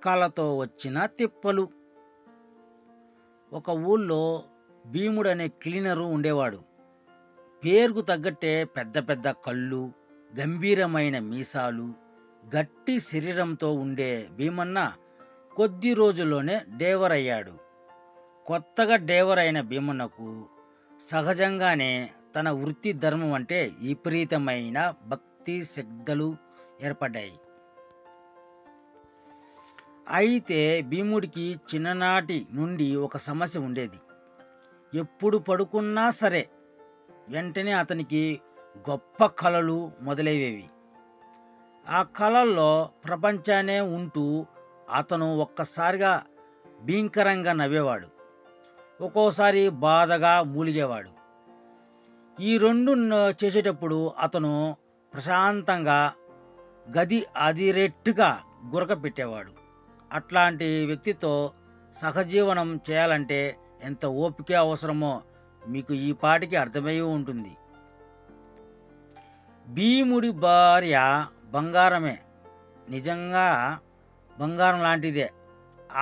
చక్రాలతో వచ్చిన తిప్పలు. ఒక ఊళ్ళో భీముడు అనే క్లీనరు ఉండేవాడు. పేరుకు తగ్గట్టే పెద్ద పెద్ద కళ్ళు, గంభీరమైన మీసాలు, గట్టి శరీరంతో ఉండే భీమన్న కొద్ది రోజుల్లోనే డేవర్ అయ్యాడు. కొత్తగా డేవర్ అయిన భీమన్నకు సహజంగానే తన వృత్తి ధర్మం అంటే విపరీతమైన భక్తి శ్రద్ధలు ఏర్పడ్డాయి. అయితే భీముడికి చిన్ననాటి నుండి ఒక సమస్య ఉండేది. ఎప్పుడు పడుకున్నా సరే వెంటనే అతనికి గొప్ప కలలు మొదలయ్యేవి. ఆ కలల్లో ప్రపంచానే ఉంటూ అతను ఒక్కసారిగా భీకరంగా నవ్వేవాడు, ఒక్కోసారి బాధగా మూలిగేవాడు. ఈ రెండు చేసేటప్పుడు అతను ప్రశాంతంగా గది అదిరెట్టుగా గురక పెట్టేవాడు. అట్లాంటి వ్యక్తితో సహజీవనం చేయాలంటే ఎంత ఓపిక అవసరమో మీకు ఈ పాటికి అర్థమై ఉంటుంది. భీముడి భార్య బంగారమే, నిజంగా బంగారం లాంటిదే.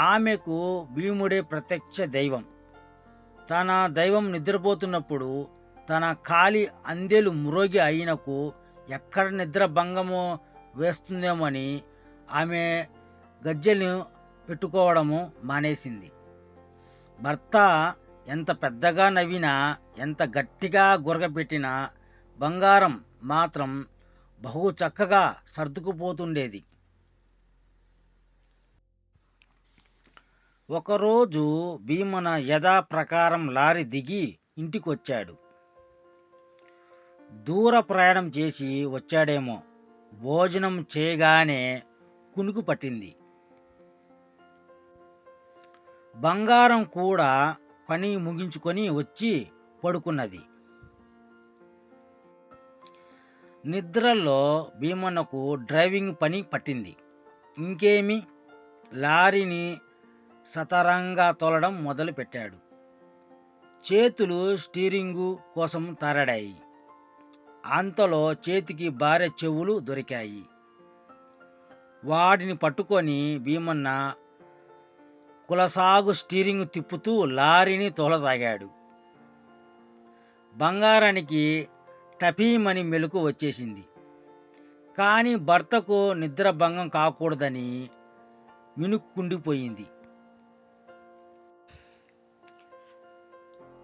ఆమెకు భీముడే ప్రత్యక్ష దైవం. తన దైవం నిద్రపోతున్నప్పుడు తన కాలి అందెలు మ్రోగి అయినకు ఎక్కడ నిద్ర భంగము వేస్తుందేమోని ఆమె గజ్జెలు పెట్టుకోవడము మానేసింది. భర్త ఎంత పెద్దగా నవ్వినా, ఎంత గట్టిగా గురగపెట్టినా బంగారం మాత్రం బహు చక్కగా సర్దుకుపోతుండేది. ఒకరోజు భీమన యథాప్రకారం లారీ దిగి ఇంటికొచ్చాడు. దూర ప్రయాణం చేసి వచ్చాడేమో. భోజనం చేయగానే కునుకు పట్టింది. బంగారం కూడా పని ముగించుకొని వచ్చి పడుకున్నది. నిద్రలో భీమన్నకు డ్రైవింగ్ పని పట్టింది. ఇంకేమి, లారీని సతరంగా తోలడం మొదలుపెట్టాడు. చేతులు స్టీరింగు కోసం తారాడాయి. అంతలో చేతికి భార్య చెవులు దొరికాయి. వాటిని పట్టుకొని భీమన్న కులసాగు స్టీరింగ్ తిప్పుతూ లారీని తోలసాగాడు. బంగారానికి టపీమని మెలకు వచ్చేసింది. కానీ భర్తకు నిద్రభంగం కాకూడదని మినుక్కుండిపోయింది.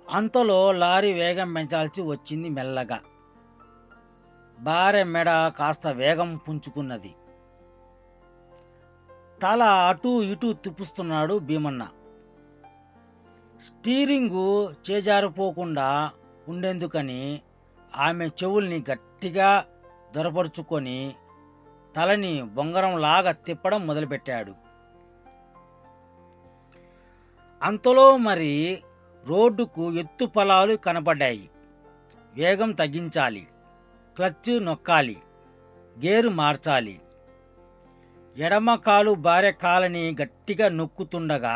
అంతలో లారీ వేగం పెంచాల్సి వచ్చింది. మెల్లగా భార్య మెడ కాస్త వేగం పుంజుకున్నది. తల అటూ ఇటూ తిప్పుస్తున్నాడు భీమన్న. స్టీరింగు చేజారిపోకుండా ఉండేందుకని ఆమె చెవుల్ని గట్టిగా దొరపరుచుకొని తలని బొంగరంలాగా తిప్పడం మొదలుపెట్టాడు. అంతలో మరి రోడ్డుకు ఎత్తు పొలాలు కనపడ్డాయి. వేగం తగ్గించాలి, క్లచ్ నొక్కాలి, గేరు మార్చాలి. ఎడమ కాలు భార్య కాలని గట్టిగా నొక్కుతుండగా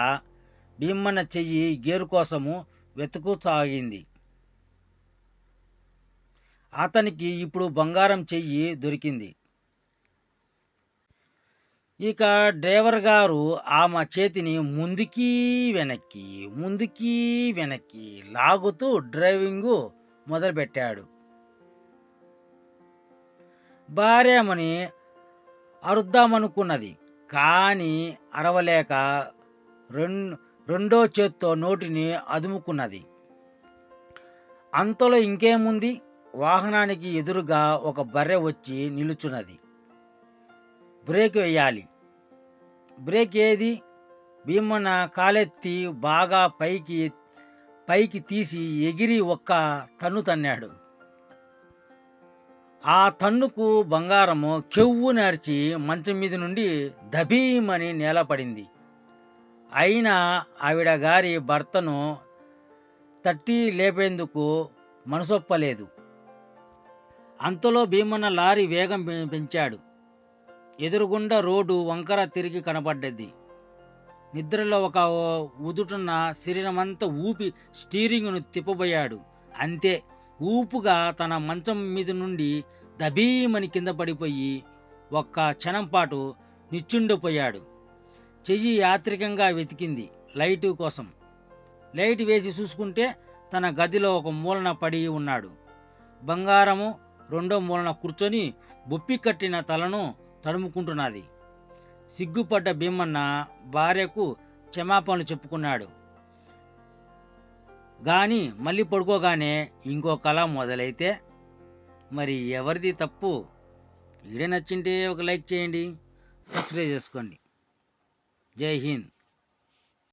భీమన్న చెయ్యి గేరు కోసము వెతుకుసాగింది. అతనికి ఇప్పుడు బంగారం చెయ్యి దొరికింది. ఇక డ్రైవర్ గారు ఆమె చేతిని ముందుకి వెనక్కి లాగుతూ డ్రైవింగు మొదలుపెట్టాడు. భార్యమని అరుద్దామనుకున్నది, కానీ అరవలేక రెండో చేత్తో నోటిని అదుముకున్నది. అంతలో ఇంకేముంది, వాహనానికి ఎదురుగా ఒక బర్రె వచ్చి నిలుచున్నది. బ్రేక్ వేయాలి. బ్రేక్ ఏది? భీమన్న కాలెత్తి బాగా పైకి తీసి ఎగిరి ఒక్క తన్ను తన్నాడు. ఆ తన్నుకు బంగారము కెవ్వు నరిచి మంచం మీద నుండి దభీమని నేలపడింది. అయినా ఆవిడ గారి భర్తను తట్టి లేపేందుకు మనసొప్పలేదు. అంతలో భీమన్న లారీ వేగం పెంచాడు. ఎదురుగుండా రోడ్డు వంకర తిరిగి కనపడ్డది. నిద్రలో ఒక ఉదుటున్న శరీరమంతా ఊపి స్టీరింగ్ను తిప్పబోయాడు. అంతే, ఊపుగా తన మంచం మీద నుండి దబీమని కింద పడిపోయి ఒక్క క్షణం పాటు నిచ్చుండిపోయాడు. చెయ్యి యాత్రికంగా వెతికింది లైటు కోసం. లైట్ వేసి చూసుకుంటే తన గదిలో ఒక మూలన పడి ఉన్నాడు. బంగారము రెండో మూలన కూర్చొని బొప్పి కట్టిన తలను తడుముకుంటున్నది. సిగ్గుపడ్డ భీమన్న భార్యకు క్షమాపణలు చెప్పుకున్నాడు. గాని మళ్ళీ పడుకోగానే ఇంకో కళ మొదలైతే మరి ఎవరిది తప్పు? వీడియో నచ్చింటే ఒక లైక్ చేయండి, సబ్స్క్రైబ్ చేసుకోండి. జై హింద్.